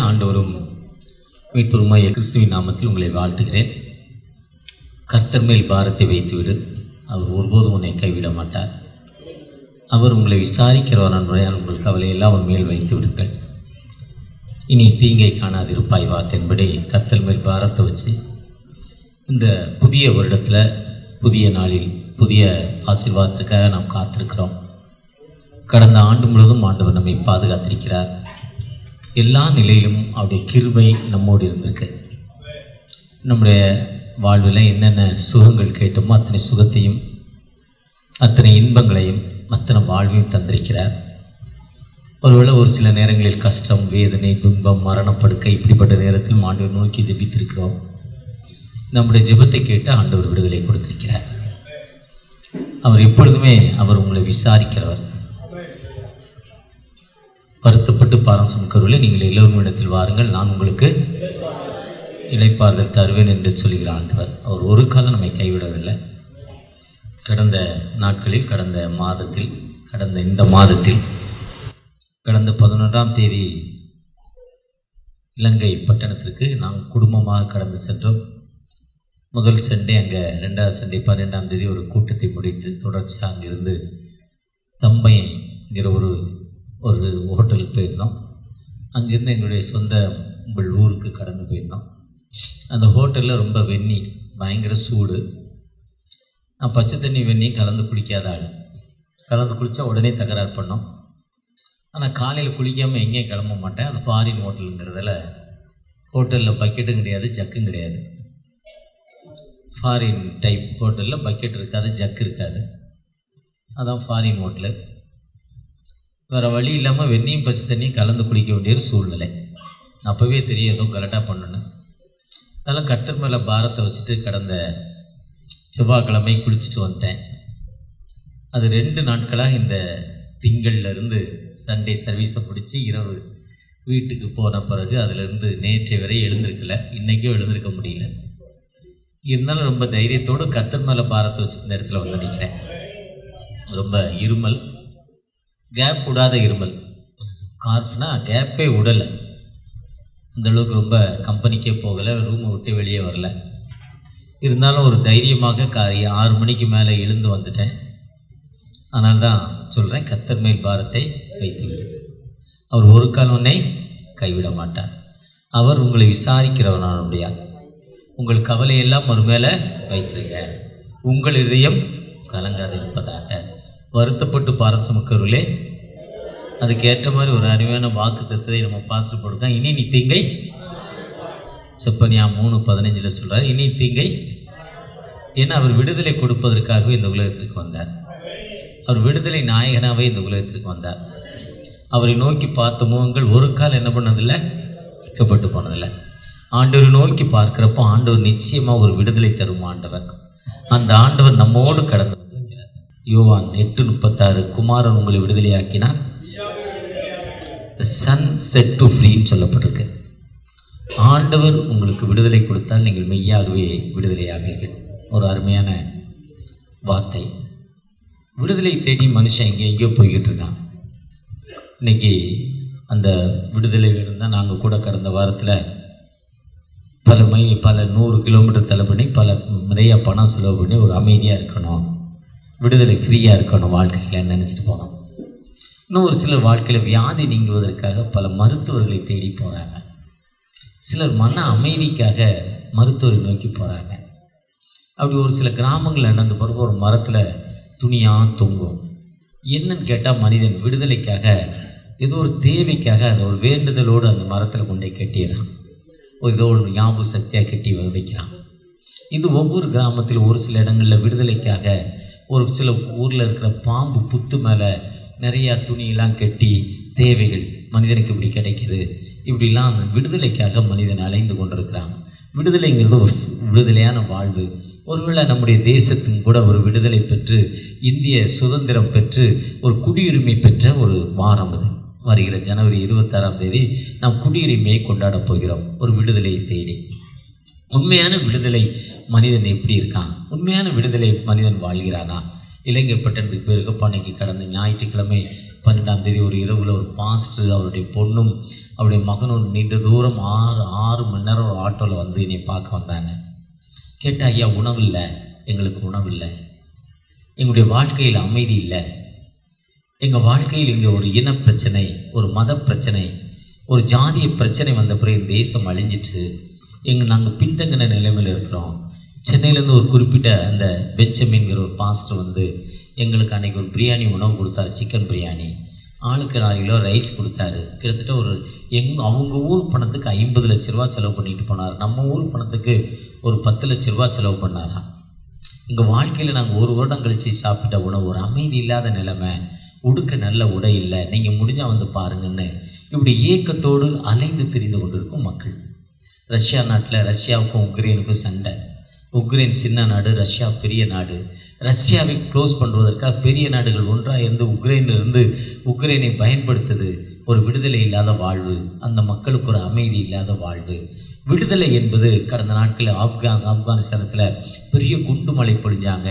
ஆண்டவரும் மீட்பருமாகிய கிறிஸ்துவின் நாமத்தில் உங்களை வாழ்த்துகிறேன். கர்த்தர் மேல் பாரத்தை வைத்துவிடு, அவர் ஒருபோதும் உன்னை கைவிட மாட்டார். அவர் உங்களை விசாரிக்கிறவர் என்பதால் உங்கள் கவலையெல்லாம் அவர் மேல் வைத்து விடுங்கள். இனி தீங்கை காணாதிருப்பாய் வார்த்தையின்படி கர்த்தர் மேல் பாரத்தை வச்சு இந்த புதிய வருடத்தில் புதிய நாளில் புதிய ஆசீர்வாதத்திற்காக நாம் காத்திருக்கிறோம். கடந்த ஆண்டு முழுவதும் ஆண்டவர் நம்மை பாதுகாத்திருக்கிறார். எல்லா நிலையிலும் அவருடைய கிருபை நம்மோடு இருந்திருக்கு. நம்முடைய வாழ்வில் என்னென்ன சுகங்கள் கேட்டோமோ அத்தனை சுகத்தையும் அத்தனை இன்பங்களையும் அத்தனை வாழ்வையும் தந்திருக்கிறார். ஒருவேளை ஒரு சில நேரங்களில் கஷ்டம், வேதனை, துன்பம், மரணப்படுக்கை இப்படிப்பட்ட நேரத்தில் ஆண்டவர் நோக்கி ஜெபித்திருக்கிறோம். நம்முடைய ஜெபத்தை கேட்டு ஆண்டவர் விடுதலை கொடுத்திருக்கிறார். அவர் எப்பொழுதுமே அவர் உங்களை விசாரிக்கிறவர். வருத்தப்பட்டு பாரம் சுமக்கிறவர்களே, நீங்கள் எல்லோரும் இடத்தில் வாருங்கள், நான் உங்களுக்கு இளைப்பாறுதல் தருவேன் என்று சொல்கிற ஆண்டவர். அவர் ஒரு காலம் நம்மை கைவிடவில்லை. கடந்த நாட்களில், கடந்த மாதத்தில், இந்த மாதத்தில் கடந்த 11ஆம் தேதி இலங்கை பட்டணத்திற்கு நாம் குடும்பமாக கடந்து சென்றோம். முதல் சண்டே அங்கே, 2வது சண்டே 12ஆம் தேதி ஒரு கூட்டத்தை முடித்து தொடர்ச்சியாக அங்கிருந்து தம்பைங்கிற ஒரு ஹோட்டலுக்கு போயிருந்தோம். அங்கேருந்து எங்களுடைய சொந்த ஊருக்கு கடந்து போயிருந்தோம். அந்த ஹோட்டலில் ரொம்ப வெந்நீர், பயங்கர சூடு. நான் பச்சை தண்ணி வெந்நீர் கலந்து குளிக்காத ஆள். கலந்து குளித்தா உடனே தகராறு பண்ணோம். ஆனால் காலையில் குளிக்காமல் எங்கேயும் கிளம்ப மாட்டேன். அது ஃபாரின் ஹோட்டலுங்கிறதால ஹோட்டலில் பக்கெட்டும் கிடையாது, ஜக்கும் கிடையாது. ஃபாரின் டைப் ஹோட்டலில் பக்கெட் இருக்காது, ஜக்கு இருக்காது. அதான் ஃபாரின் ஹோட்டலு. வேறு வழி இல்லாமல் வெந்நீயும் பச்சை தண்ணியும் கலந்து குடிக்க வேண்டிய ஒரு சூழ்நிலை. அப்போவே தெரியும் ஏதோ கரெக்டாக பண்ணணும். அதெல்லாம் கர்த்தர் மேலே பாரத்தை வச்சுட்டு கடந்த செவ்வாய்க்கிழமை குளிச்சுட்டு வந்துட்டேன். அது 2 நாட்களாக இந்த திங்கள்லேருந்து சண்டே சர்வீஸை பிடிச்சி இரவு வீட்டுக்கு போன பிறகு அதிலிருந்து நேற்றை வரை எழுந்திருக்கல. இன்றைக்கும் எழுந்திருக்க முடியல. இருந்தாலும் ரொம்ப தைரியத்தோடு கர்த்தர் மேலே பாரத்தை வச்சு இந்த இடத்துல வந்து நிற்கிறேன். ரொம்ப இருமல், கேப் விடாத இருமல். கார்ஃப்னா கேப்பே விடலை. அந்தளவுக்கு ரொம்ப கம்பெனிக்கே போகலை, ரூமை விட்டு வெளியே வரல. இருந்தாலும் ஒரு தைரியமாக 6 மணிக்கு மேலே எழுந்து வந்துட்டேன். அதனால தான் சொல்கிறேன், கர்த்தர் மேல் பாரத்தை வைத்துவிடு, அவர் ஒரு கால் உன்னை கைவிட மாட்டார். அவர் உங்களை விசாரிக்கிறவனுடைய உங்கள் கவலையெல்லாம் ஒரு மேலே வைத்திருங்க, உங்கள் இதயம் கலங்காது இருப்பதாக. வருத்தப்பட்டு பாரம் சுமக்கிறவர்களே, அதுக்கு ஏற்ற மாதிரி ஒரு அருமையான வாக்கு தத்துவத்தை நம்ம பாஸ்டர் போட்டுருக்கோம். இனி நீ தீங்கை, செப்பனியா 3:15 சொல்கிறார், இனி தீங்கை. ஏன்னா அவர் விடுதலை கொடுப்பதற்காகவே இந்த உலகத்திற்கு வந்தார். அவர் விடுதலை நாயகனாகவே இந்த உலகத்திற்கு வந்தார். அவரை நோக்கி பார்த்த முகங்கள் ஒரு கால் என்ன பண்ணதில்லை, வெட்கப்பட்டு போனதில்லை. ஆண்டவரை நோக்கி பார்க்குறப்போ ஆண்டவர் நிச்சயமாக ஒரு விடுதலை தரும் ஆண்டவர். அந்த ஆண்டவர் நம்மோடு கடந்து வந்திருக்கிறார். யோவான் 8:36, குமாரன் உங்களை விடுதலையாக்கினார், சன் செட் டு ஃப்ரீன்னு சொல்லப்பட்டிருக்கு. ஆண்டவர் உங்களுக்கு விடுதலை கொடுத்தால் நீங்கள் மெய்யாகவே விடுதலையாவீர்கள். ஒரு அருமையான வார்த்தை. விடுதலை தேடி மனுஷன் எங்கேயோ போய்கிட்டு இருக்கான். இன்றைக்கி அந்த விடுதலை வேணும் தான் நாங்கள் கூட கடந்த வாரத்தில் பல 100 கிலோமீட்டர் தலை பண்ணி நிறைய பணம் செலவு பண்ணி ஒரு அமைதியாக இருக்கணும், விடுதலை ஃப்ரீயாக இருக்கணும் வாழ்க்கையில் நினச்சிட்டு போனோம். இன்னும் ஒரு சிலர் வாழ்க்கையில் வியாதி நீங்குவதற்காக பல மருத்துவர்களை தேடி போகிறாங்க. சிலர் மன அமைதிக்காக மருத்துவரை நோக்கி போகிறாங்க. அப்படி ஒரு சில கிராமங்கள் நடந்து போகிறப்போ ஒரு மரத்தில் துணியாக தொங்கும். என்னன்னு கேட்டால் மனிதன் விடுதலைக்காக ஏதோ ஒரு தேவைக்காக அந்த ஒரு வேண்டுதலோடு அந்த மரத்தில் கொண்டே கட்டிடுறான். ஏதோ ஒரு ஞாபக சக்தியாக கட்டி வைக்கிறான். இது ஒவ்வொரு கிராமத்திலும் ஒரு சில இடங்களில் விடுதலைக்காக ஒரு சில ஊரில் இருக்கிற பாம்பு புத்து மேலே நிறையா துணியெல்லாம் கட்டி தேவைகள் மனிதனுக்கு இப்படி கிடைக்கிது, இப்படிலாம் விடுதலைக்காக மனிதன் அலைந்து கொண்டிருக்கிறான். விடுதலைங்கிறது ஒரு விடுதலையான வாழ்வு. ஒருவேளை நம்முடைய தேசத்தின் கூட ஒரு விடுதலை பெற்று இந்திய சுதந்திரம் பெற்று ஒரு குடியுரிமை பெற்ற ஒரு வாரம் அது. வருகிற ஜனவரி 26ஆம் தேதி நாம் குடியுரிமையை கொண்டாடப் போகிறோம், ஒரு விடுதலையை தேடி. உண்மையான விடுதலை மனிதன் எப்படி இருக்கான்? உண்மையான விடுதலை மனிதன் வாழ்கிறானா? இலங்கை பட்டணத்துக்கு போயிருக்கப்போ அன்றைக்கி கடந்த ஞாயிற்றுக்கிழமை 12ஆம் தேதி ஒரு இரவில் ஒரு பாஸ்டர் அவருடைய பொண்ணும் அவருடைய மகனும் நீண்ட தூரம் 6 மணி நேரம் ஒரு ஆட்டோவில் வந்து என்னை பார்க்க வந்தாங்க. கேட்டால், ஐயா உணவு இல்லை, எங்களுக்கு உணவு இல்லை, எங்களுடைய வாழ்க்கையில் அமைதி இல்லை, எங்கள் வாழ்க்கையில் இங்கே ஒரு இன பிரச்சனை, ஒரு மத பிரச்சனை, ஒரு ஜாதிய பிரச்சனை வந்த பிறகு இந்த தேசம் அழிஞ்சிட்டு நாங்கள் பின்தங்கின நிலைமையில் இருக்கிறோம். சென்னையிலேருந்து ஒரு குறிப்பிட்ட அந்த பெஞ்சமின்கிற ஒரு பாஸ்டர் வந்து எங்களுக்கு அன்றைக்கி ஒரு பிரியாணி உணவு கொடுத்தாரு, சிக்கன் பிரியாணி. ஆளுக்கு 4 கிலோ ரைஸ் கொடுத்தாரு. கிட்டத்தட்ட ஒரு அவங்க ஊர் பணத்துக்கு 50 லட்ச ரூபா செலவு பண்ணிட்டு போனார். நம்ம ஊர் பணத்துக்கு ஒரு 10 லட்ச ரூபா செலவு பண்ணாரா. எங்கள் வாழ்க்கையில் நாங்கள் 1 வருடம் கழித்து சாப்பிட்ட உணவு, ஒரு அமைதி இல்லாத நிலைமை, உடுக்க நல்ல உடை இல்லை, நீங்கள் முடிஞ்சால் வந்து பாருங்கன்னு இப்படி ஏக்கத்தோடு அலைந்து திரிந்து கொண்டிருக்கும் மக்கள். ரஷ்யா நாட்டில் ரஷ்யாவுக்கும் உக்ரைனுக்கும் சண்டை. உக்ரைன் சின்ன நாடு, ரஷ்யா பெரிய நாடு. ரஷ்யாவை க்ளோஸ் பண்ணுவதற்காக பெரிய நாடுகள் ஒன்றாக இருந்து உக்ரைனை பயன்படுத்துது. ஒரு விடுதலை இல்லாத வாழ்வு, அந்த மக்களுக்கு ஒரு அமைதி இல்லாத வாழ்வு. விடுதலை என்பது கடந்த நாட்களில் ஆப்கானிஸ்தானத்தில் பெரிய குண்டு மழை பொழிஞ்சாங்க,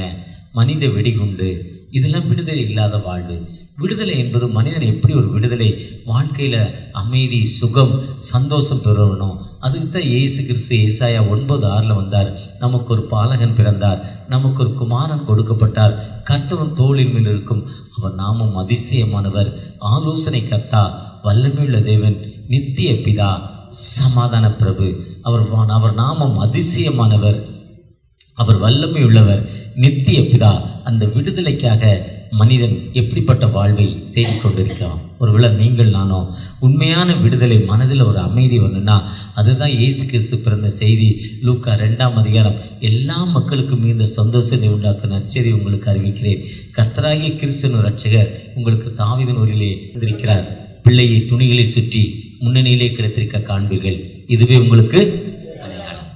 மனித வெடிகுண்டு, இதெல்லாம் விடுதலை இல்லாத வாழ்வு. விடுதலை என்பது மனிதன் எப்படி ஒரு விடுதலை வாழ்க்கையில் அமைதி, சுகம், சந்தோஷம் பெறணும். அதுக்கு தான் இயேசு கிறிஸ்து ஏசாயா 9:6 வந்தார். நமக்கு ஒரு பாலகன் பிறந்தார், நமக்கு ஒரு குமாரன் கொடுக்கப்பட்டார், கர்த்தரின் தோளின் மேல் இருக்கும், அவர் நாமம் அதிசயமானவர், ஆலோசனை கர்த்தா, வல்லமையுள்ள தேவன், நித்திய பிதா, சமாதான பிரபு. அவர் நாமம் அதிசயமானவர், அவர் வல்லமை உள்ளவர், நித்திய பிதா. அந்த விடுதலைக்காக மனிதன் எப்படிப்பட்ட வாழ்வை தேடிக்கொண்டிருக்கிறான். ஒருவேளை நீங்கள் நானோ உண்மையான விடுதலை, மனதில் ஒரு அமைதி வரணும்னா அதுதான் இயேசு கிறிஸ்து பிறந்த செய்தி. லூக்கா 2ஆம் அதிகாரம். எல்லா மக்களுக்கும் இந்த சந்தோஷத்தை உண்டாக்கும் நற்செய்தி உங்களுக்கு அறிவிக்கிறேன். கர்த்தராகிய கிறிஸ்துவின் இரட்சகர் உங்களுக்கு தாவீதின் ஊரிலே இருந்திருக்கிறார். பிள்ளையை துணிகளில் சுற்றி முன்னணியிலே கிடைத்திருக்க காண்பீர்கள். இதுவே உங்களுக்கு அடையாளம்.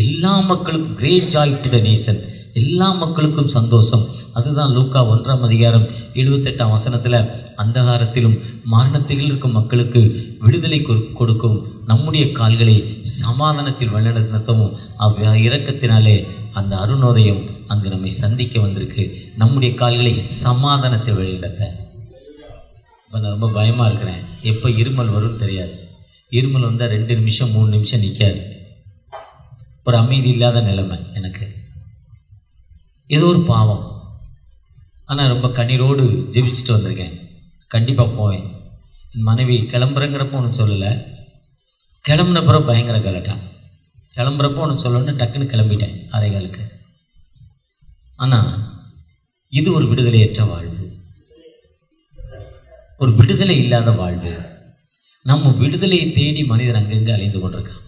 எல்லா மக்களுக்கும் great joy to the nation, எல்லா மக்களுக்கும் சந்தோஷம். அதுதான் லூக்கா 1ஆம் அதிகாரம் 78ஆம் வசனத்தில், அந்தகாரத்திலும் மரணத்திலும் இருக்கும் மக்களுக்கு விடுதலை கொடுக்கும், நம்முடைய கால்களை சமாதானத்தில் வழிநடத்தவும் இரக்கத்தினாலே அந்த அருணோதயம் அங்கு நம்மை சந்திக்க வந்திருக்கு. நம்முடைய கால்களை சமாதானத்தில் வழிநடத்த. இப்போ நான் ரொம்ப பயமாக இருக்கிறேன், எப்போ இருமல் வரும்னு தெரியாது. இருமல் வந்தால் 2 நிமிஷம் 3 நிமிஷம் நிற்காது. ஒரு அமைதி இல்லாத நிலைமை எனக்கு, ஏதோ ஒரு பாவம். ஆனால் ரொம்ப கண்ணீரோடு ஜெபிச்சுட்டு வந்திருக்கேன். கண்டிப்பாக போவேன். என் மனைவி கிளம்புறங்கிறப்போ ஒன்று சொல்லலை, கிளம்புனப்புற பயங்கர கலட்டான். கிளம்புறப்போ ஒன்று சொல்லணுன்னு டக்குன்னு கிளம்பிட்டேன் 6:15. ஆனால் இது ஒரு விடுதலையற்ற வாழ்வு, ஒரு விடுதலை இல்லாத வாழ்வு. நம்ம விடுதலையை தேடி மனிதன் அங்கங்கே அலைந்து கொண்டிருக்கான்.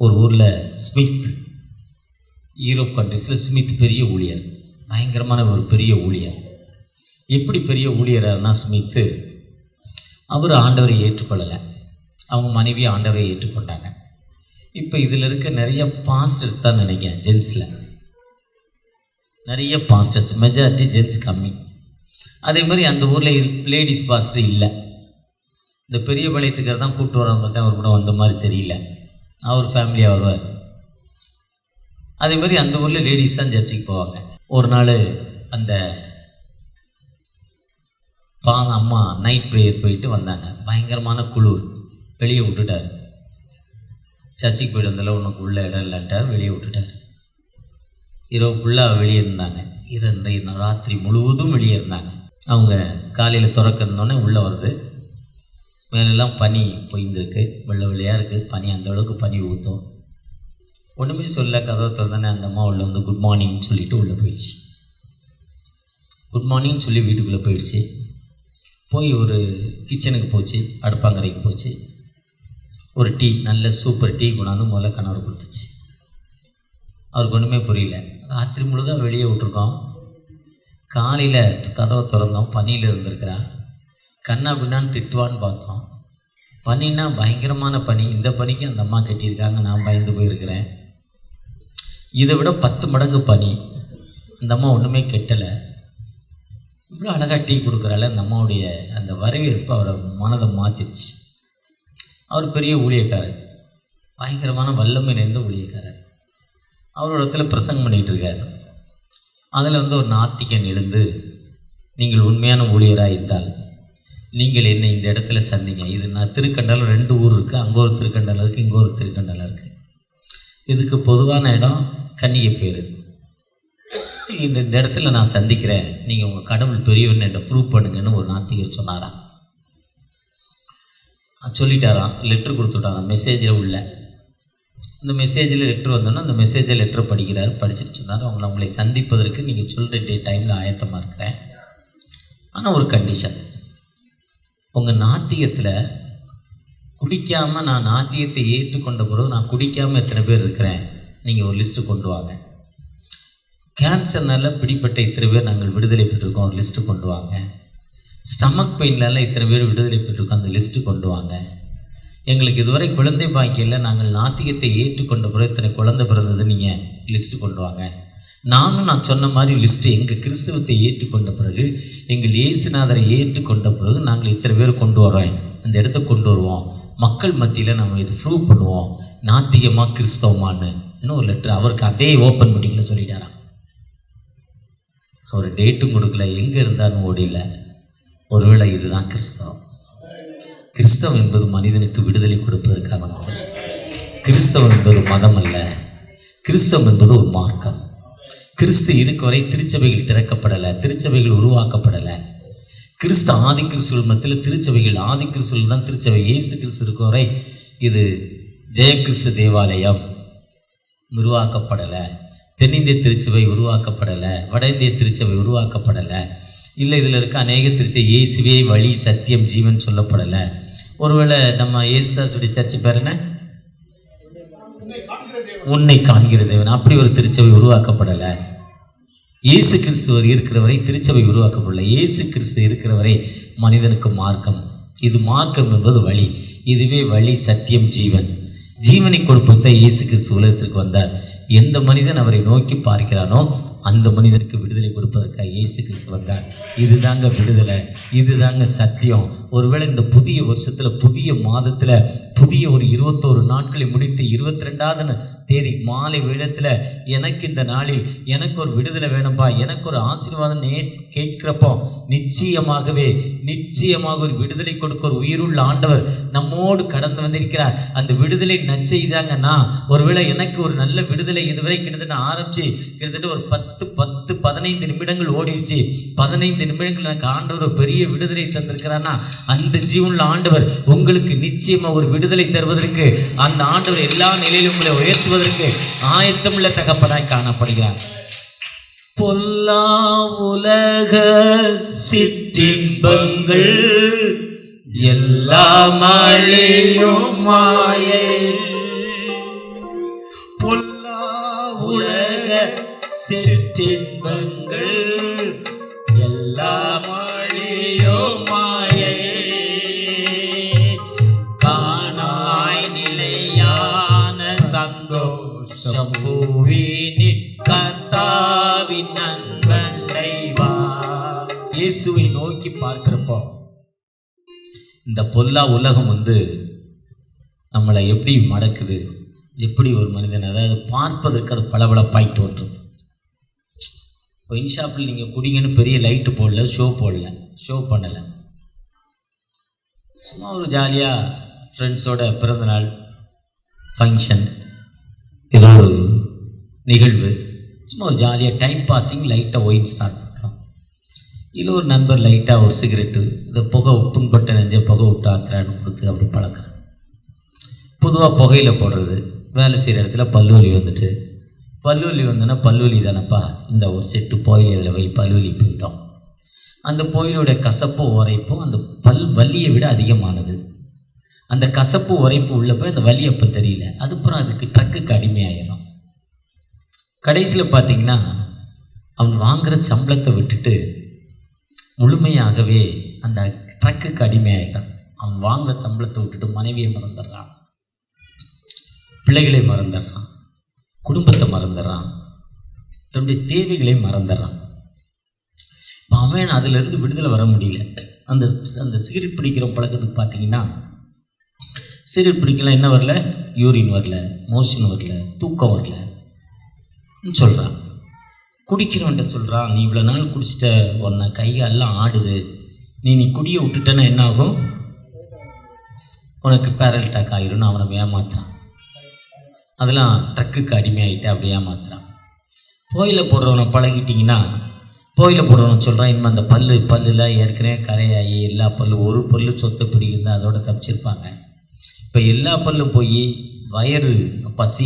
ஒரு ஊரில் ஸ்மித், யூரோப் கண்ட்ரிஸில் ஸ்மித் பெரிய ஊழியர், பயங்கரமான ஒரு பெரிய ஊழியர். எப்படி பெரிய ஊழியர்னா ஸ்மித்து, அவர் ஆண்டவரை ஏற்றுக்கொள்ளலை, அவங்க மனைவி ஆண்டவரை ஏற்றுக்கொண்டாங்க. இப்போ இதில் இருக்க நிறைய பாஸ்டர்ஸ் தான் நினைக்கிறேன், ஜென்ஸில் நிறைய பாஸ்டர்ஸ், மெஜாரிட்டி ஜென்ஸ் கம்மி. அதே மாதிரி அந்த ஊரில் லேடிஸ் பாஸ்டர் இல்லை. இந்த பெரிய பாளையத்துக்கார தான் கூப்பிட்டு வரவங்க தான் அவர் கூட வந்த மாதிரி தெரியல, அவர் ஃபேமிலியாக வருவார். அதே மாதிரி அந்த ஊரில் லேடிஸ் தான் சர்ச்சுக்கு போவாங்க. ஒரு நாள் அந்த அம்மா நைட் ப்ரேயர் போயிட்டு வந்தாங்க. பயங்கரமான குளிர், வெளியே விட்டுட்டார். சர்ச்சுக்கு போயிட்டு வந்தால உனக்கு உள்ள இடம் இல்லைன்ட்டார், வெளியே விட்டுட்டார். இரவு ஃபுல்லாக வெளியே இருந்தாங்க. ராத்திரி முழுவதும் வெளியே இருந்தாங்க. அவங்க காலையில் திறக்கிறோன்னே உள்ளே வருது. மேலெல்லாம் பனி பொய்ந்திருக்கு, வெள்ளை வெள்ளையாக இருக்குது பனி, அந்தளவுக்கு பனி ஊற்றும். ஒன்றுமே சொல்ல, கதவை திறந்தானே அந்த அம்மா உள்ள வந்து குட் மார்னிங்னு சொல்லிவிட்டு உள்ளே போயிடுச்சு. குட் மார்னிங்னு சொல்லி வீட்டுக்குள்ளே போயிடுச்சு. போய் ஒரு கிச்சனுக்கு போச்சு, அடுப்பாங்கரைக்கு போச்சு. ஒரு டீ, நல்ல சூப்பர் டீ கொண்டாந்து முதல்ல கணவர் கொடுத்துச்சு. அவருக்கு ஒன்றுமே புரியல. ராத்திரி முழுதாக வெளியே விட்டுருக்கோம், காலையில் கதவை திறந்தோம், பனியில் இருந்திருக்கிறா. கண்ணா பின்னான்னு திட்டுவான்னு பார்த்தோம். பனின்னா பயங்கரமான பனி. இந்த பனிக்கு அந்த அம்மா கட்டியிருக்காங்க, நான் பயந்து போயிருக்கிறேன். இதை விட 10 மடங்கு பனி. அந்த அம்மா ஒன்றுமே கெட்டலை. இவ்வளோ அழகாக டீ கொடுக்குறால அந்த அம்மாவுடைய அந்த வரவேற்பு அவரை மனதை மாற்றிடுச்சு. அவர் பெரிய ஊழியக்காரர், பயங்கரமான வல்லமை நிறைந்த ஊழியக்காரர். அவரோட இடத்துல பிரசங்கம் பண்ணிகிட்டு இருக்கார். அதில் வந்து ஒரு நாத்திகன் எழுந்து, நீங்கள் உண்மையான ஊழியராக இருந்தால் நீங்கள் என்னை இந்த இடத்துல சந்திங்க. இது நான் திருக்கண்டலம் 2 ஊர் இருக்குது, அங்கே ஒரு திருக்கண்டலம் இருக்குது, இங்கே ஒரு திருக்கண்டலம் இருக்குது. இதுக்கு பொதுவான இடம் கன்னிகைப்பேரு. இந்த இடத்துல நான் சந்திக்கிறேன், நீங்கள் உங்கள் கடவுள் பெரியவன்னு என்னை ப்ரூவ் பண்ணுங்கன்னு ஒரு நாத்திகர் சொன்னாராம். சொல்லிட்டாராம், லெட்ரு கொடுத்துட்டாராம் மெசேஜில் உள்ள. இந்த மெசேஜில் லெட்ரு வந்தோன்னா அந்த மெசேஜில் லெட்ரு படிக்கிறாரு. படிச்சுட்டு சொன்னார், உங்களை சந்திப்பதற்கு நீங்கள் சொல்கிற டைமில் ஆயத்தமாக இருக்கிறேன். ஆனால் ஒரு கண்டிஷன், உங்கள் நாத்திகத்தில் குடிக்காமல், நான் நாத்திகத்தை ஏற்றுக்கொண்ட பிறகு நான் குடிக்காமல் எத்தனை பேர் இருக்கிறேன் நீங்கள் ஒரு லிஸ்ட்டு கொண்டு வாங்க. கேன்சர்னால பிடிப்பட்ட இத்தனை பேர் நாங்கள் விடுதலை பெற்றிருக்கோம், ஒரு லிஸ்ட்டு கொண்டு வாங்க. ஸ்டமக் பெயின்லாம் இத்தனை பேர் விடுதலை பெற்றிருக்கோம், அந்த லிஸ்ட்டு கொண்டு வாங்க. எங்களுக்கு இதுவரை குழந்தை பாக்கியில் நாங்கள் நாத்திகத்தை ஏற்றுக்கொண்ட பிறகு இத்தனை குழந்தை பிறந்தது, நீங்கள் லிஸ்ட்டு கொண்டு வாங்க. நான் சொன்ன மாதிரி லிஸ்ட்டு எங்கள் கிறிஸ்தவத்தை ஏற்றுக்கொண்ட பிறகு, எங்கள் இயேசுநாதரை ஏற்றுக்கொண்ட பிறகு நாங்கள் இத்தனை பேர் கொண்டு வரோம், அந்த இடத்த கொண்டு வருவோம். மக்கள் மத்தியில் நம்ம இது ப்ரூவ் பண்ணுவோம், நாத்திகமாக கிறிஸ்தவமானு இன்னும் ஒரு லெட்ரு அவருக்கு அதே ஓப்பன் மீட்டிங்கில் சொல்லிட்டாராம். அவர் டேட்டும் கொடுக்கல, எங்கே இருந்தாலும் ஓடில. ஒருவேளை இதுதான் கிறிஸ்தவம். கிறிஸ்தவம் என்பது மனிதனுக்கு விடுதலை கொடுப்பதற்காக வந்தது. கிறிஸ்தவம் என்பது மதம் அல்ல, கிறிஸ்தவம் என்பது ஒரு மார்க்கம். கிறிஸ்து இருக்க வரை திருச்சபைகள் திறக்கப்படலை, திருச்சபைகள் உருவாக்கப்படலை. கிறிஸ்து ஆதி கிறிஸ்துவ மத்தியில் திருச்சபைகள், ஆதி கிறிஸ்துவ தான் திருச்சபை. இயேசு கிறிஸ்து இருக்க வரை இது ஜெயகிறிஸ்து தேவாலயம் உருவாக்கப்படலை, தென்னிந்திய திருச்சபை உருவாக்கப்படலை, வட இந்திய திருச்சபை உருவாக்கப்படலை. இல்லை, இதில் இருக்க அநேக திருச்சபை இயேசுவே வழி சத்தியம் ஜீவன் சொல்லப்படலை. ஒருவேளை நம்ம இயேசுதாசுடைய சர்ச்சு பேர் என்ன, உன்னை காண்கிற தேவன், அப்படி ஒரு திருச்சபை உருவாக்கப்படலை. இயேசு கிறிஸ்துவர் இருக்கிறவரை திருச்சபை உருவாக்கப்படலை. இயேசு கிறிஸ்து இருக்கிறவரை மனிதனுக்கு மார்க்கம். இது மார்க்கம் என்பது வழி, இதுவே வழி சத்தியம் ஜீவன். ஜீவனை கொடுப்பதை இயேசு கிறிஸ்து உலகத்திற்கு வந்தார். எந்த மனிதன் அவரை நோக்கி பார்க்கிறானோ அந்த மனிதனுக்கு விடுதலை கொடுப்பதற்காக இயேசு கிறிஸ்து வந்தார். இதுதாங்க விடுதலை, இதுதாங்க சத்தியம். ஒருவேளை இந்த புதிய வருஷத்தில், புதிய மாதத்தில், புதிய ஒரு 21 நாட்களை முடித்து 22ஆவது தேதி மாலை வேளத்தில் எனக்கு இந்த நாளில் எனக்கு ஒரு விடுதலை வேணும்பா, எனக்கு ஒரு ஆசீர்வாதம் கேட்கிறப்போ நிச்சயமாக ஒரு விடுதலை கொடுக்க ஒரு உயிருள்ள ஆண்டவர் நம்மோடு கடந்து வந்திருக்கிறார். அந்த விடுதலை நச்செய்தாங்கன்னா, ஒருவேளை எனக்கு ஒரு நல்ல விடுதலை இதுவரை கிட்டத்தட்ட ஆரம்பிச்சு கிட்டத்தட்ட ஒரு 10-15 நிமிடங்கள் ஓடிடுச்சு. 15 நிமிடங்கள் எனக்கு ஆண்டவர் ஒரு பெரிய விடுதலை தந்திருக்கிறான்னா, அந்த ஜீவனுள்ள ஆண்டவர் உங்களுக்கு நிச்சயமா ஒரு விடுதலை தருவதற்கு, அந்த ஆண்டவர் எல்லா நிலையிலும் உங்களை உயர்த்துவதற்கு ஆயத்தமுள்ள தகப்பனாய் காணப்படுகிறார். பொல்லா உலக சிற்றின்பங்கள் எல்லாம் அழியும் மாயை, பொல்லா உலக சிற்றின்பங்கள் எல்லாம் அழியும் மாயை, காணாய் நிலையான சந்தோஷம் பூவினி கர்த்தாவின் நன்மண்டை வா. இயேசுவை நோக்கி பார்க்கிறப்போ இந்த பொல்லா உலகம் நம்மளை எப்படி மடக்குது, எப்படி ஒரு மனிதன், அதாவது பார்ப்பதற்கு அது பளபளப்பாய் தோன்றும். ஒயின் ஷாப்பில் நீங்கள் குடிங்கன்னு பெரிய லைட்டு போடல, ஷோ பண்ணலை, சும்மா ஒரு ஜாலியாக ஃப்ரெண்ட்ஸோட பிறந்தநாள் ஃபங்க்ஷன், ஏதோ ஒரு நிகழ்வு, சும்மா ஒரு ஜாலியாக டைம் பாஸிங் லைட்டாக ஒயின் ஸ்டார்ட் பண்ணுறோம். இல்லை ஒரு நண்பர் லைட்டாக ஒரு சிகரெட்டு, இதை புகை புண்பட்ட நெஞ்ச புகை விட்டு ஆத்திரான்னு கொடுத்து அப்படி பழக்கிறேன். பொதுவாக புகையில் போடுறது, வேலை செய்கிற இடத்துல பல்வலி வந்தோன்னா பல்வலி தானப்பா, இந்த ஒரு செட்டு புயல் இதில் வை, பல்வலி போயிடும். அந்த புயலோட கசப்பு உரைப்பும் அந்த வலியை விட அதிகமானது. அந்த கசப்பு உரைப்பு உள்ளப்போ அந்த வலி அப்போ தெரியல, அதுக்கப்புறம் அதுக்கு ட்ரக்குக்கு அடிமையாயிடும். கடைசியில் பார்த்தீங்கன்னா அவன் வாங்குகிற சம்பளத்தை விட்டுட்டு முழுமையாகவே அந்த ட்ரக்குக்கு அடிமையாகிறான். அவன் வாங்குகிற சம்பளத்தை விட்டுட்டு மனைவியை மறந்துடுறான், பிள்ளைகளை மறந்துடுறான், குடும்பத்தை மறந்துடுறான், தன்னுடைய தேவைகளை மறந்துடுறான். இப்போ அவன் அதிலிருந்து விடுதலை வர முடியல. அந்த சிகரெட் பிடிக்கிற பழக்கத்துக்கு பார்த்தீங்கன்னா, சிகரெட் பிடிக்கலாம், என்ன வரல, யூரின் வரல, மோஷன் வரல, தூக்கம் வரலன்னு சொல்கிறான். குடிக்கிறவன்ட்ட சொல்கிறான், நீ இவ்வளோ நாள் குடிச்சிட்ட, உன்னை கையெல்லாம் ஆடுது, நீ குடியை விட்டுட்டேன்னா என்ன ஆகும், உனக்கு பேரல் அட்டாக் ஆகிரும்னு அவனை ஏமாத்துறான். அதெல்லாம் ட்ரக்குக்கு அடிமையாகிட்டு அப்படியே ஏமாத்துறான். புகையில போடுறவனை பழகிட்டிங்கன்னா, புகையில போடுறவனை சொல்கிறான், இனிமேல் அந்த பல்லில் ஏற்கனவே கரையாகி எல்லா ஒரு பல்லு சொத்தை பிடிக்குது, அதோட தப்பிச்சிருப்பாங்க. இப்போ எல்லா பல்லும் போய் வயரும் பசி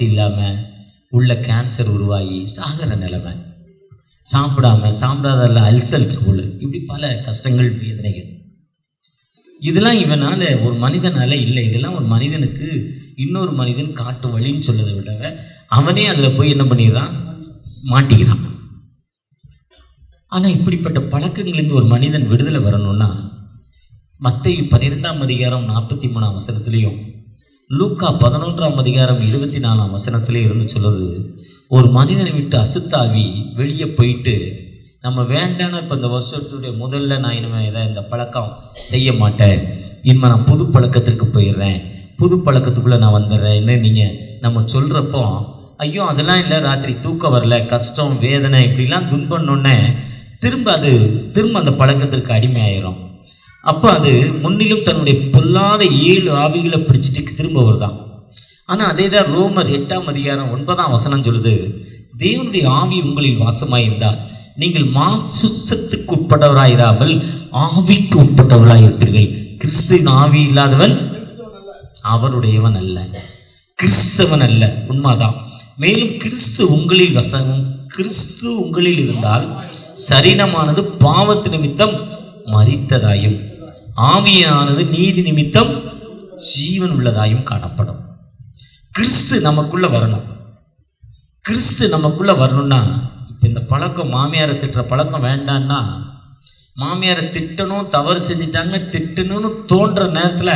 இல்லாமல் உள்ள கேன்சர் உருவாகி சாகிற நிலைமை, சாப்பிடாத அல்சர் ட்ரபுள், இப்படி பல கஷ்டங்கள் வேதனைகள். இதெல்லாம் இவனால் ஒரு மனிதனால் இல்லை, இதெல்லாம் ஒரு மனிதனுக்கு இன்னொரு மனிதன் காட்டு வழின்னு சொல்றதை விட அவனே அதில் போய் என்ன பண்ணிடுறான், மாட்டிக்கிறான். ஆனால் இப்படிப்பட்ட பழக்கங்கள்லேருந்து ஒரு மனிதன் விடுதலை வரணும்னா மத்தேயு 12ஆம் அதிகாரம் 43ஆம் வசனத்துலேயும் லூக்கா 11ஆம் அதிகாரம் 24ஆம் வசனத்துலேயும் இருந்து சொல்லுது, ஒரு மனிதனை விட்டு அசுத்தாவி வெளியே போயிட்டு நம்ம வேண்டான்னு இப்போ இந்த வருஷத்துடைய முதல்ல நான் இனிமேல் இந்த பழக்கம் செய்ய மாட்டேன், இனிமேல் நான் புது பழக்கத்திற்கு போயிடுறேன், புது பழக்கத்துக்குள்ளே நான் வந்துடுறேன்னு நீங்கள் நம்ம சொல்கிறப்போ, ஐயோ அதெல்லாம் இல்லை, ராத்திரி தூக்கம் வரல, கஷ்டம் வேதனை இப்படிலாம் துன்பன்னொன்னே திரும்ப அந்த பழக்கத்திற்கு அடிமையாயிரும். அப்போ அது முன்னிலும் தன்னுடைய பொல்லாத 7 ஆவிகளை பிடிச்சிட்டு திரும்ப வருதான். ஆனால் அதே தான் ரோமர் 8ஆம் அதிகாரம் 9ஆம் வசனம் சொல்லுது, தேவனுடைய ஆவி உங்களில் வாசமாயிருந்தால் நீங்கள் மாம்சத்துக்கு உட்பட்டவராயிராமல் ஆவிக்கு உட்பட்டவராயிருப்பீர்கள். கிறிஸ்துவின் ஆவி இல்லாதவன் அவருடையவன் அல்ல, கிறிஸ்தவன் அல்ல. உண்மைதான். மேலும் கிறிஸ்து உங்களில் இருந்தால் சரீரமானது பாவத்து நிமித்தம் மரித்ததாயும் ஆவியானது நீதி நிமித்தம் ஜீவன் உள்ளதாயும் காணப்படும். கிறிஸ்து நமக்குள்ள வரணும்னா இப்போ இந்த பழக்கம், மாமியாரை திட்டுற பழக்கம் வேண்டான்னா, மாமியாரை திட்டணும், தவறு செஞ்சிட்டாங்க திட்டணும்னு தோன்ற நேரத்தில்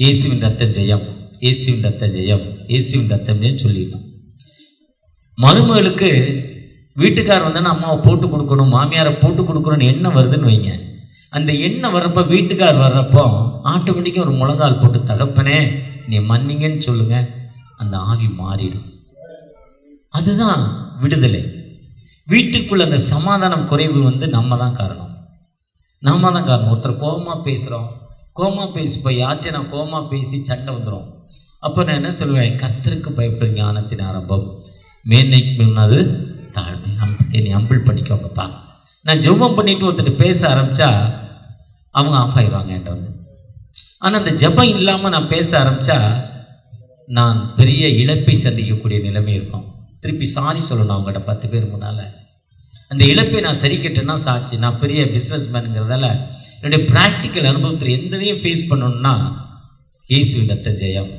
இயேசுவின் ரத்தம் ஜெயம், இயேசுவின் ரத்தம் ஜெயம், இயேசுவின் ரத்தம் ஜெயம் சொல்லிடணும். மருமகளுக்கு வீட்டுக்கார் வந்தோன்னா அம்மாவை போட்டு கொடுக்கணும், மாமியாரை போட்டு கொடுக்கணும்னு எண்ணம் வருதுன்னு வைங்க. அந்த எண்ணம் வர்றப்போ, வீட்டுக்கார் வர்றப்போ ஆட்டோமேட்டிக்காக ஒரு முழங்கால் போட்டு தகப்பனே நீ மன்னிங்கன்னு சொல்லுங்க, அந்த ஆவி மாறிடும். அதுதான் விடுதலை. வீட்டுக்குள்ள அந்த சமாதானம் குறைவு நம்ம தான் காரணம். ஒருத்தர் கோபமாக பேசுகிறோம், கோபமாக பேசிப்போ யார்கிட்ட நான் கோபமாக பேசி சண்டை வந்துடும். அப்போ நான் என்ன சொல்லுவேன், கர்த்தருக்கு பயப்படும் ஞானத்தின் ஆரம்பம், மேன்மைக்கு முன்னது தாழ்மை, என்னை அம்பிள் பண்ணிக்கோங்கப்பா. நான் ஜெபம் பண்ணிட்டு ஒருத்தர் பேச ஆரம்பித்தா அவங்க ஆஃப் ஆயிடுவாங்க என்கிட்ட வந்து. ஆனால் அந்த ஜெபம் இல்லாமல் நான் பேச ஆரம்பித்தா நான் பெரிய இழப்பை சந்திக்கக்கூடிய நிலைமை இருக்கும். திருப்பி சாரி சொல்லணும் அவங்ககிட்ட 10 பேர் முன்னால். அந்த இழப்பை நான் சரி கட்டேன்னா சாட்சி. நான் பெரிய பிஸ்னஸ் மேனுங்கிறதால என்னுடைய ப்ராக்டிக்கல் அனுபவத்தில் எந்ததையும் ஃபேஸ் பண்ணணும்னா இயேசுவின் ரத்த ஜெயம்.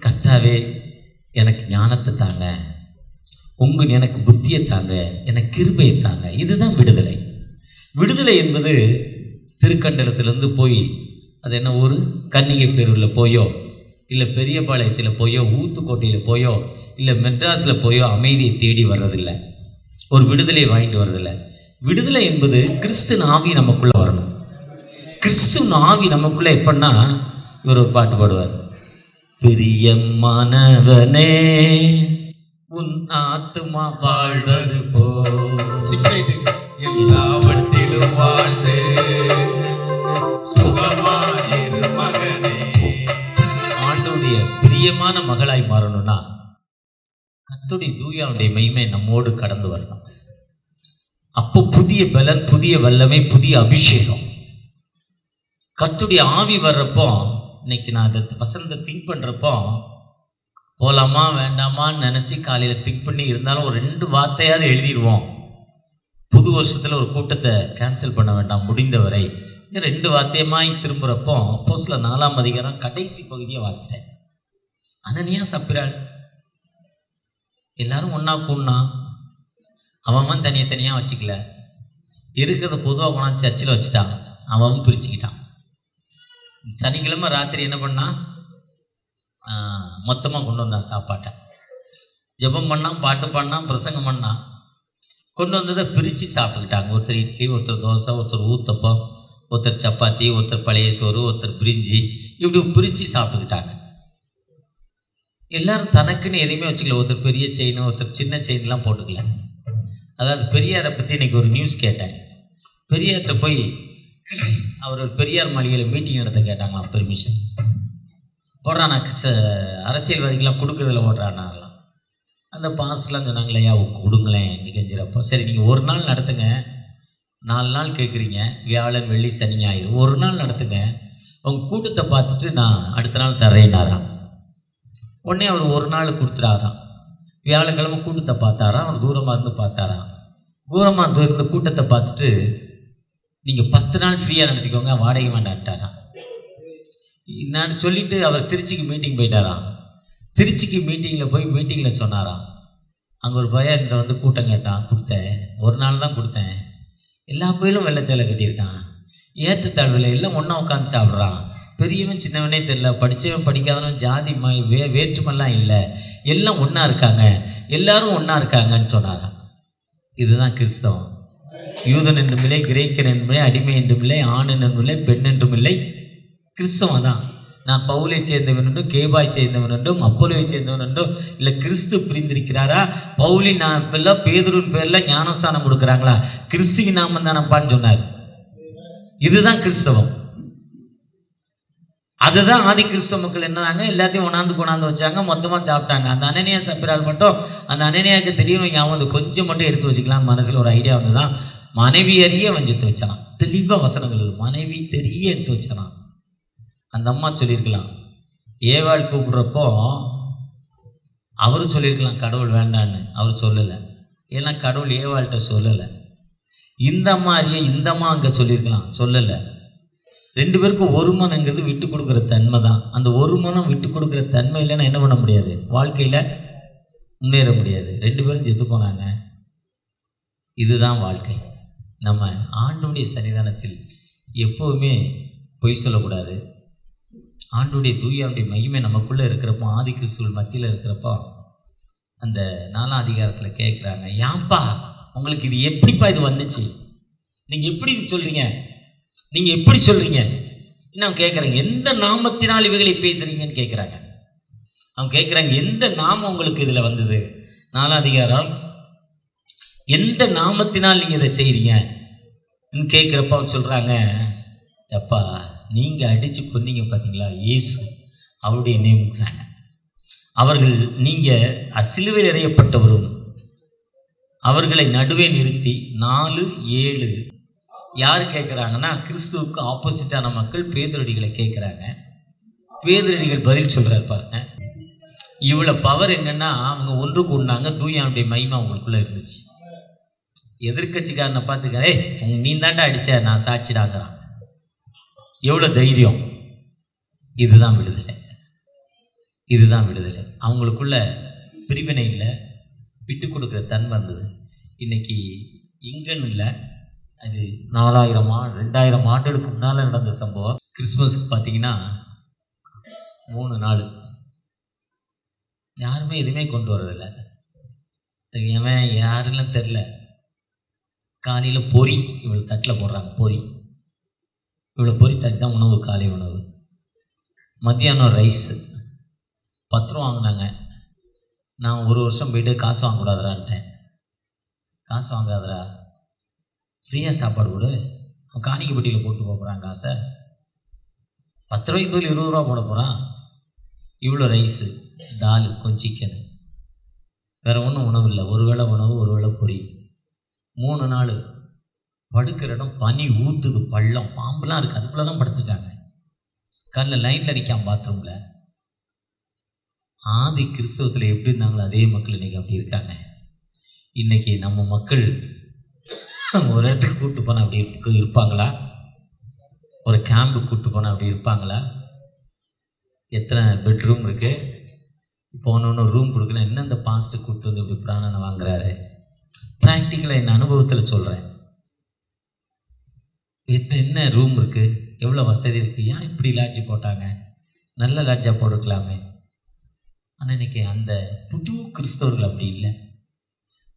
கர்த்தாவே எனக்கு ஞானத்தை தாங்க, எனக்கு புத்தியை தாங்க, எனக்கு கிருபையை தாங்க. இதுதான் விடுதலை. விடுதலை என்பது திருக்கண்டலத்திலேருந்து போய் அது என்ன ஒரு கன்னிகை பேரூரில் போயோ, இல்லை பெரியபாளையத்தில் போயோ, ஊத்துக்கோட்டையில் போயோ, இல்லை மெட்ராஸில் போயோ அமைதியை தேடி வர்றதில்லை, ஒரு விடுதலையை வாங்கிட்டு வர்றதில்லை. விடுதலை என்பது கிறிஸ்துவின் ஆவி நமக்குள்ளே வரணும். கிறிஸ்துவின் ஆவி நமக்குள்ளே எப்படின்னா, இவர் ஒரு பாட்டு பாடுவார், பிரியமானவனே உன் ஆத்துமா வாழ்வது போ எல்லாவற்றிலும் வாழ்ந்து சுகமாயிரு மகனே. ஆண்டவருடைய பிரியமான மகளாய் மாறணும்னா கர்த்தருடைய தூயாவுடைய மகிமை நம்மோடு கடந்து வரணும். அப்போ புதிய பலன், புதிய வல்லமை, புதிய அபிஷேகம். கர்த்தருடைய ஆவி வர்றப்போ, இன்னைக்கு நான் அதை வசனத்தை திங்க் பண்ணுறப்போ, போகலாமா வேண்டாமான்னு நினச்சி காலையில் திங்க் பண்ணி இருந்தாலும் ஒரு 2 வார்த்தையாவது எழுதிடுவோம். புது வருஷத்தில் ஒரு கூட்டத்தை கேன்சல் பண்ண வேண்டாம் முடிந்தவரை. 2 வார்த்தையமாய் திரும்புகிறப்போ அப்போஸ்தலர் 4ஆம் அதிகாரம் கடைசி பகுதியை வாசித்தேன். அனனியா சப்பிராள் எல்லாரும் ஒன்றா கூடனா, அவன் தனியாக வச்சுக்கல, இருக்கிறத பொதுவாக கொண்டாந்து சர்ச்சில் வச்சுட்டான், அவன் பிரிச்சுக்கிட்டான். சனிக்கிழமை ராத்திரி என்ன பண்ணான், மொத்தமாக கொண்டு வந்தான் சாப்பாட்டை. ஜெபம் பண்ணான், பாட்டு பாடினான், பிரசங்கம் பண்ணான். கொண்டு வந்ததை பிரித்து சாப்பிட்டுக்கிட்டாங்க. ஒருத்தர் இட்லி, ஒருத்தர் தோசை, ஒருத்தர் ஊத்தப்பம், ஒருத்தர் சப்பாத்தி, ஒருத்தர் பழைய சோறு, ஒருத்தர் பிரிஞ்சி, இப்படி பிரித்து சாப்பிட்டுக்கிட்டாங்க. எல்லாரும் தனக்குன்னு எதையுமே வச்சுக்கல. ஒருத்தர் பெரிய செயின், ஒருத்தர் சின்ன செயின்லாம் போட்டுக்கல. அதாவது பெரியாரை பற்றி இன்றைக்கி ஒரு நியூஸ் கேட்டேன். பெரியார்கிட்ட போய் அவர் பெரியார் மாளிகையில் மீட்டிங் நடத்த கேட்டாங்களாம், பெர்மிஷன். போடுறானா அரசியல்வாதிக்கெலாம் கொடுக்குறதுல ஓடுறானாலாம். அந்த பாஸ்லாம் சொன்னாங்களேயா கொடுங்களேன் நிகழ்ச்சிறப்போ. சரி நீங்கள் ஒரு நாள் நடத்துங்க, 4 நாள் கேட்குறீங்க, வியாழன் வெள்ளி சனி ஞாயிறு, ஒரு நாள் நடத்துங்க, உங்கள் கூட்டத்தை பார்த்துட்டு நான் அடுத்த நாள் தர்றேன்னாராம். உடனே அவர் ஒரு நாள் கொடுத்துட்டாராம். வியாழக்கிழமை கூட்டத்தை பார்த்தாராம். அவர் தூரமாக இருந்து பார்த்தாராம். தூரமாக இருந்த கூட்டத்தை பார்த்துட்டு நீங்கள் 10 நாள் ஃப்ரீயாக நடத்திக்கோங்க, வாடகை வேண்டான்ட்டாராம். நான் சொல்லிவிட்டு அவர் திருச்சிக்கு மீட்டிங் போயிட்டாராம். திருச்சிக்கு மீட்டிங்கில் போய் மீட்டிங்கில் சொன்னாராம். அங்கே ஒரு பையன் இந்த வந்து கூட்டம் கேட்டான், கொடுத்தேன், ஒரு நாள் தான் கொடுத்தேன், எல்லா கோயிலும் வெள்ளைச்சேலை கட்டியிருக்கான், ஏற்றத்தாழ்வில் எல்லாம் ஒன்றா உட்காந்து சாப்பிட்றான், பெரியவன் சின்னவனே தெரியல, படித்தவன் படிக்காதவன் ஜாதி வேற்றுமெல்லாம் இல்லை, எல்லாம் ஒன்றா இருக்காங்க, எல்லாரும் ஒன்றா இருக்காங்கன்னு சொன்னாராம். இதுதான் கிறிஸ்தவம். யூதன் என்றும் இல்லை, கிரேக்கன் என்றும் இல்லை, அடிமை என்றும் இல்லை, ஆண் என்றும் இல்லை, பெண் என்றும் இல்லை, கிறிஸ்தவம் தான். நான் பவுலை சேர்ந்தவன் என்றும் கேபாய் சேர்ந்தவன் என்றும் அப்போலோவை சேர்ந்தவன் என்றும் இல்லை, கிறிஸ்து பிரிந்திருக்கிறாரா? பவுலி நான் பேரில் பேதுருவின் பேரில் ஞானஸ்தானம் கொடுக்குறாங்களா? கிறிஸ்துவின் நாமம் தானப்பான்னு சொன்னார். இதுதான் கிறிஸ்தவம். அதுதான் ஆதி கிறிஸ்தவ மக்கள் என்னதாங்க, எல்லாத்தையும் கொண்டாந்து வச்சாங்க, மொத்தமாக சாப்பிட்டாங்க. அந்த அனனியா சப்பிரால் மட்டும், அந்த அனனியாவுக்கு திடீர்னு ஞாபகம் கொஞ்சம் மட்டும் எடுத்து வச்சுக்கலாம்னு மனசில் ஒரு ஐடியா வந்து தான் மனைவி அறிய வஞ்சித்து வச்சானா. தெளிவாக வசனம் சொல்லுது, மனைவி தெரிய எடுத்து வச்சானா. அந்த அம்மா சொல்லியிருக்கலாம், ஏவாள் கூப்பிடுறப்போ அவரும் சொல்லியிருக்கலாம் கடவுள் வேண்டான்னு, அவர் சொல்லலை. ஏன்னா கடவுள் ஏவாள்கிட்ட சொல்லலை. இந்த அம்மா அறிய இந்த அம்மா அங்கே சொல்லியிருக்கலாம், சொல்லலை. 2 பேருக்கும் ஒரு மனங்கிறது விட்டு கொடுக்குற தன்மை தான். அந்த ஒரு மனம் விட்டு கொடுக்குற தன்மை இல்லைன்னா என்ன பண்ண முடியாது, வாழ்க்கையில் முன்னேற முடியாது. 2 பேரும் செத்து போனாங்க. இதுதான் வாழ்க்கை. நம்ம ஆண்டவருடைய சன்னிதானத்தில் எப்போவுமே பொய் சொல்லக்கூடாது. ஆண்டவருடைய தூயாருடைய மகிமை நமக்குள்ளே இருக்கிறப்போ, ஆதி கிறிஸ்துவ மத்தியில் இருக்கிறப்போ, அந்த 4ஆம் அதிகாரத்தில் கேட்குறாங்க, ஏன்பா உங்களுக்கு இது எப்படிப்பா இது வந்துச்சு, நீங்கள் எப்படி இது சொல்கிறீங்க, நீங்கள் எப்படி சொல்கிறீங்க இன்னும் கேட்குறாங்க. எந்த நாமத்தினால் இவைகளை பேசுகிறீங்கன்னு கேட்குறாங்க. அவங்க கேட்குறாங்க, எந்த நாமம் உங்களுக்கு இதில் வந்தது? 4ஆம் அதிகாரம், எந்த நாமத்தினால் நீங்கள் இதை செய்கிறீங்கன்னு கேட்குறப்ப அவங்க சொல்கிறாங்க, எப்பா நீங்கள் அடித்து கொன்னீங்க பார்த்தீங்களா இயேசு, அவருடைய நேம்ங்கிறாங்க. அவர்கள் நீங்கள் சிலுவையில் எறியப்பட்டவரும் அவர்களை நடுவே நிறுத்தி 4-7 யார் கேட்குறாங்கன்னா, கிறிஸ்துவுக்கு ஆப்போசிட்டான மக்கள் பேதுரடிகளை கேட்குறாங்க. பேதுரடிகள் பதில் சொல்கிறார் பாருங்க. இவ்வளோ பவர் எங்கன்னா, அவங்க ஒன்று கூடினாங்க, தூயானுடைய மகிமை அவங்களுக்குள்ளே இருந்துச்சு. எதிர்கட்சிக்காரனை பார்த்துக்க, நீ தாண்டா அடித்த, நான் சாட்சிடாங்கிறான். எவ்வளோ தைரியம்! இதுதான் விடுதலை, இதுதான் விடுதலை. அவங்களுக்குள்ள பிரிவினை இல்லை, விட்டு கொடுக்குற தன்மை இருந்தது. இன்றைக்கி இங்கன்னு இல்லை, அது 2000 ஆண்டுகளுக்கு முன்னால் நடந்த சம்பவம். கிறிஸ்மஸுக்கு பார்த்தீங்கன்னா 3 நாள் யாருமே எதுவுமே கொண்டு வர்றதில்லை. ஏன் யாருன்னு தெரில. காலையில் பொறி இவ்வளோ தட்டில் போடுறாங்க, பொறி இவ்வளோ பொறி தட்டி தான் உணவு, காலை உணவு. மத்தியானம் ரைஸு 10 ரூபா வாங்கினாங்க. நான் ஒரு வருஷம் போய்ட்டு காசு வாங்கக்கூடாதுறான்ட்டேன். காசு வாங்காதரா, ஃப்ரீயாக சாப்பாடு கொடு. அவன் காணிக்கை பெட்டியில் போட்டு போகிறான் காசை. 10 ரூபாய்க்கு பதில் 20 ரூபா போட போகிறான். இவ்வளோ ரைஸு, தால், கொஞ்சம் சிக்கனு, வேறு ஒன்றும் உணவு இல்லை. ஒரு வேளை உணவு, ஒரு வேளை பொறி. 3 நாள் படுக்கிற இடம் பனி ஊற்றுது, பள்ளம், பாம்புலாம் இருக்குது, அதுக்குள்ளே தான் படுத்துருக்காங்க. காலைல லைனில் நிற்காம பாத்ரூமில். ஆதி கிறிஸ்தவத்தில் எப்படி இருந்தாங்களோ அதே மக்கள் இன்றைக்கி அப்படி இருக்காங்க. இன்றைக்கி நம்ம மக்கள் ஒரு இடத்துக்கு கூப்பிட்டு போனால் அப்படி இருப்பாங்களா? ஒரு கேம்பு கூப்பிட்டு போனால் அப்படி இருப்பாங்களா? எத்தனை பெட்ரூம் இருக்குது, போனோன்னு ரூம் கொடுக்கணும். என்ன இந்த பாஸ்ட்டு கூப்பிட்டு வந்து இப்படி பிராணனை வாங்குறாரு? ப்ராக்டிக்கலாக என் அனுபவத்தில் சொல்கிறேன். என்ன ரூம் இருக்குது, எவ்வளோ வசதி இருக்குது, ஏன் இப்படி லாட்ஜி போட்டாங்க? நல்ல லாட்ஜாக போட்டுக்கலாமே. ஆனால் இன்றைக்கி அந்த புது கிறிஸ்தவர்கள் அப்படி இல்லை,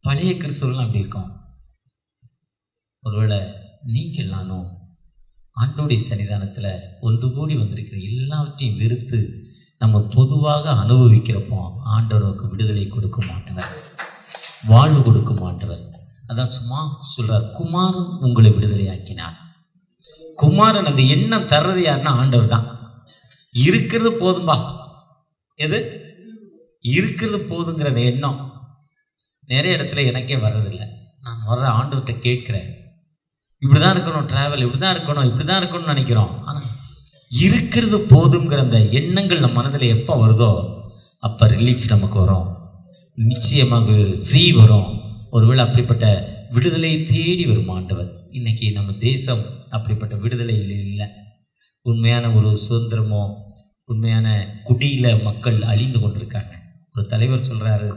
பழைய கிறிஸ்தவர்கள் அப்படி இருக்கோம். ஒருவேளை நீங்கள் நானும் ஆண்டோடைய சன்னிதானத்தில் ஒன்று கூடி வந்திருக்கிற எல்லாவற்றையும் வெறுத்து நம்ம பொதுவாக அனுபவிக்கிறப்போ ஆண்டவருக்கு விடுதலை கொடுக்க மாட்டவர், வாழ்வு கொடுக்க மாட்டவர். அதான் சும்மா சொல்றார், குமாரன் உங்களை விடுதலையாக்கினார். குமாரன் அந்த எண்ணம் தர்றது யாருன்னா ஆண்டவர் தான். இருக்கிறது போதும்பா, எது இருக்கிறது போதுங்கிற அந்த எண்ணம் நிறைய இடத்துல எனக்கே வர்றதில்லை. நான் வர்ற ஆண்டவர்கிட்ட கேட்குறேன், இப்படிதான் இருக்கணும், ட்ராவல் இப்படிதான் இருக்கணும், இப்படிதான் இருக்கணும்னு நினைக்கிறோம். ஆனால் இருக்கிறது போதுங்கிற அந்த எண்ணங்கள் நம்ம மனதில் எப்போ வருதோ அப்போ ரிலீஃப் நமக்கு வரும், நிச்சயமாக ஃப்ரீ வரும். ஒருவேளை அப்படிப்பட்ட விடுதலை தேடி வரும் ஆண்டவர். இன்னைக்கு நம்ம தேசம் அப்படிப்பட்ட விடுதலையில் இல்லை. உண்மையான ஒரு சுதந்திரமோ, உண்மையான குடியில் மக்கள் அழிந்து கொண்டிருக்காங்க. ஒரு தலைவர் சொல்கிறாரு,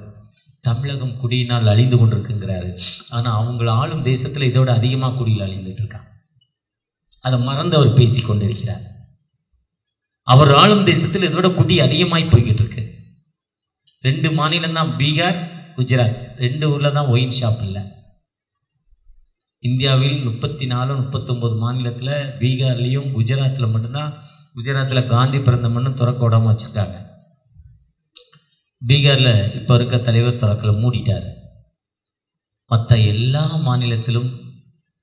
தமிழகம் குடியினால் அழிந்து கொண்டிருக்குங்கிறாரு. ஆனால் அவங்கள ஆளும் தேசத்தில் இதோட அதிகமாக குடியில் அழிந்துட்டு இருக்காங்க. அதை மறந்து அவர் பேசி கொண்டிருக்கிறார். அவர் ஆளும் தேசத்தில் இதோட குடி அதிகமாகி போய்கிட்டு இருக்கு. 2 மாநிலம் தான், பீகார், குஜராத். 2 ஊரில் தான் ஒயின் ஷாப் இல்லை. இந்தியாவில் 34 39 மாநிலத்தில் பீகார்லேயும் குஜராத்தில் மட்டும்தான், குஜராத்தில் காந்தி பிறந்த மண்ணும் திறக்க விடாமல் வச்சுருக்காங்க. பீகாரில் இப்போ இருக்க தலைவர் திறக்கலை, மூடிட்டார். மற்ற எல்லா மாநிலத்திலும்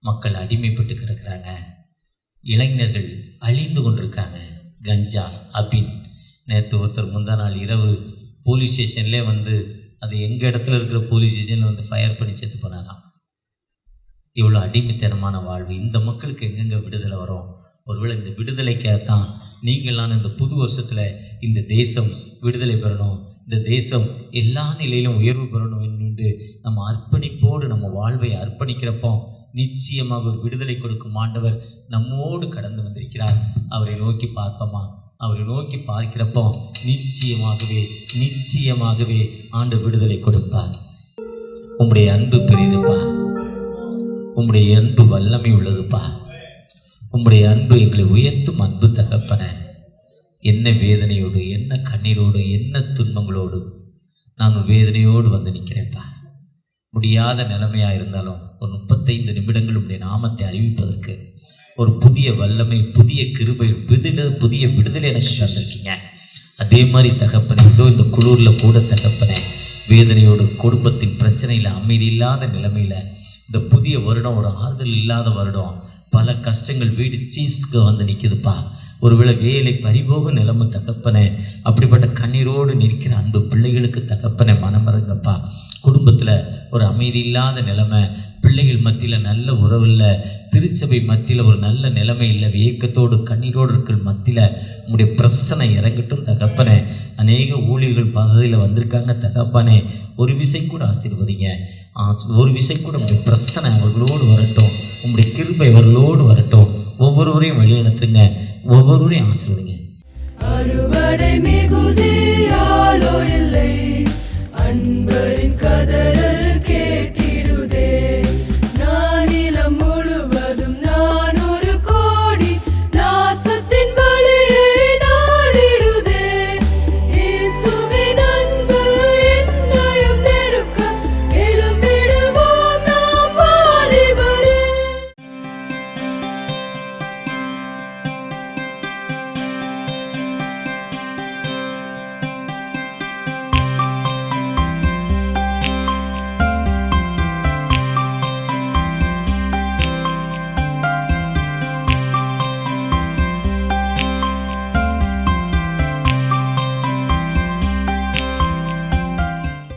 மக்கள் அடிமைப்பட்டு கிடக்கிறாங்க. இளைஞர்கள் அழிந்து கொண்டிருக்காங்க. கஞ்சா, அபின். நேற்று ஒருத்தர் முந்தா நாள் இரவு போலீஸ் ஸ்டேஷன்லேயே வந்து, அது எங்கள் இடத்துல இருக்கிற போலீஸ் ஸ்டேஷனில் வந்து ஃபயர் பண்ணி செத்து போனாராம். இவ்வளோ அடிமைத்தனமான வாழ்வு. இந்த மக்களுக்கு எங்கெங்கே விடுதலை வரும்? ஒருவேளை இந்த விடுதலைக்காகத்தான் நீங்களான இந்த புது வருஷத்தில் இந்த தேசம் விடுதலை பெறணும், இந்த தேசம் எல்லா நிலையிலும் உயர்வு பெறணும் என்று நம்ம அர்ப்பணிப்போடு நம்ம வாழ்வை அர்ப்பணிக்கிறப்போ நிச்சயமாக ஒரு விடுதலை கொடுக்கும் ஆண்டவர் நம்மோடு கடந்து வந்திருக்கிறார். அவரை நோக்கி பார்ப்போமா? அவரை நோக்கி பார்க்கிறப்போ நிச்சயமாகவே ஆண்டவர் விடுதலை கொடுப்பார். உம்முடைய அன்பு பெரியதுப்பா, உம்முடைய அன்பு வல்லமை உள்ளதுப்பா, உம்முடைய அன்பு எங்களை உயர்த்தும் அன்பு தகப்பன. என்ன வேதனையோடு, என்ன கண்ணீரோடு, என்ன துன்பங்களோடு நான் வேதனையோடு வந்து நிற்கிறேன்ப்பா. முடியாத நிலைமையாக இருந்தாலும் ஒரு 35 நிமிடங்கள் உடைய நாமத்தை அறிவிப்பதற்கு ஒரு புதிய வல்லமை, புதிய கிருபை, புதிய விடுதலை எனக்கு தந்திருக்கீங்க. அதே மாதிரி தகப்பனே, இதோ இந்த குளூரில் கூட தகப்பனே, வேதனையோடு, குடும்பத்தின் பிரச்சனையில், அமைதி இல்லாத நிலைமையில், இந்த புதிய வருடம் ஒரு ஆறுதல் இல்லாத வருடம், பல கஷ்டங்கள் வீடு சீஸ்க்கு வந்து நிற்குதுப்பா. ஒருவேளை வேலை பறிபோக நிலைமை தகப்பனே, அப்படிப்பட்ட கண்ணீரோடு நிற்கிற அன்பு பிள்ளைகளுக்கு தகப்பனே மனமருங்கப்பா. குடும்பத்தில் ஒரு அமைதி இல்லாத நிலைமை, பிள்ளைகள் மத்தியில் நல்ல உறவு இல்லை, திருச்சபை மத்தியில் ஒரு நல்ல நிலைமை இல்லை, ஏக்கத்தோடு கண்ணீரோடு இருக்கிற மத்தியில் உங்களுடைய பிரச்சனை இறங்கட்டும் தகப்பனே. அநேக ஊழியர்கள் பகுதியில் வந்திருக்காங்க தகப்பனே, ஒரு விசை கூட ஆசீர்வதிங்க, ஒரு விசை கூட உங்களுடைய பிரச்சனை அவர்களோடு வரட்டும், உங்களுடைய கிருபை அவர்களோடு வரட்டும். ஒவ்வொருவரையும் வழி நடத்துங்க, ஒவ்வொருவரையும் ஆசீர்வதிங்க. அறுவடை மிகுதியாலோ